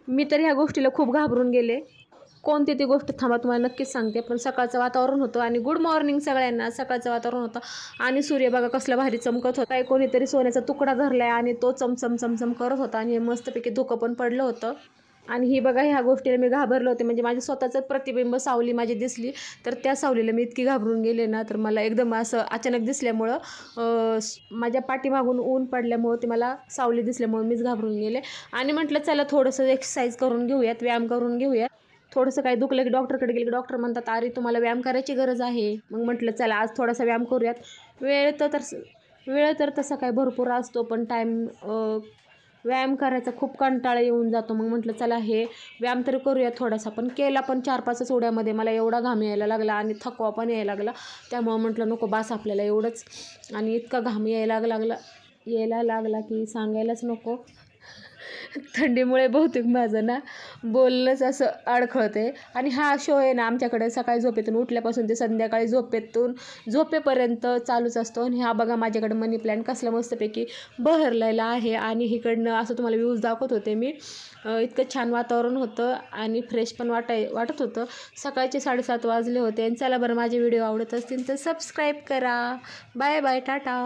मी तर ह्या गोष्टीला खूप घाबरून गेले. कोणती ती गोष्ट थांबा तुम्हाला नक्कीच सांगते. पण सकाळचं वातावरण होतं आणि गुड मॉर्निंग सगळ्यांना. सकाळचं वातावरण होतं आणि सूर्य बघा कसला भारी चमकत होता. काही कोणीतरी सोन्याचा तुकडा धरलाय आणि तो चमचम चमचम करत होता आणि मस्तपैकी धुकं पण पडलं होतं. आणि ही बघा ह्या गोष्टीला मी घाबरले होते. म्हणजे माझ्या स्वतःचं प्रतिबिंब सावली माझी दिसली, तर त्या सावलीला मी इतकी घाबरून गेले ना, तर मला एकदम असं अचानक दिसल्यामुळं माझ्या पाठीमागून ऊन पडल्यामुळं ते मला सावली दिसल्यामुळं मीच घाबरून गेले. आणि म्हटलं चला थोडंसं एक्सरसाइज करून घेऊयात, व्यायाम करून घेऊयात. थोडंसं काही दुखलं की डॉक्टरकडे गेले की डॉक्टर म्हणतात, "अरे तुम्हाला व्यायाम करायची गरज आहे." मग म्हटलं चला आज थोडासा व्यायाम करूयात. वेळ तर तर वेळ तर तसा काही भरपूर असतो, पण व्यायाम करायचा खूप कंटाळा येऊन जातो. मग म्हटलं चला हे व्यायाम तर करूया थोडासा. पण केला पण 4-5च उड्यामध्ये मला एवढा घाम यायला लागला आणि थकवा पण यायला लागला. त्यामुळं म्हटलं नको बास आपल्याला एवढंच. आणि इतका घाम यायला लागला की सांगायलाच नको. थंडीमुळे बहुतेक माझं ना बोलणंच असं अडखळते. आणि हा शो आहे ना आमच्याकडे सकाळी झोपेतून उठल्यापासून ते संध्याकाळी झोपेपर्यंत चालूच असतो. आणि हा बघा माझ्याकडे मनी प्लॅन्ट कसला मस्तपैकी बहरलेला आहे. आणि इकडनं असं तुम्हाला व्ह्यूज दाखवत होते मी. इतकं छान वातावरण होतं आणि फ्रेश पण वाटत होतं. सकाळचे 7:30 वाजले होते. आणि चला बरं माझे व्हिडिओ आवडत असतील तर सबस्क्राईब करा. Bye bye, Tata.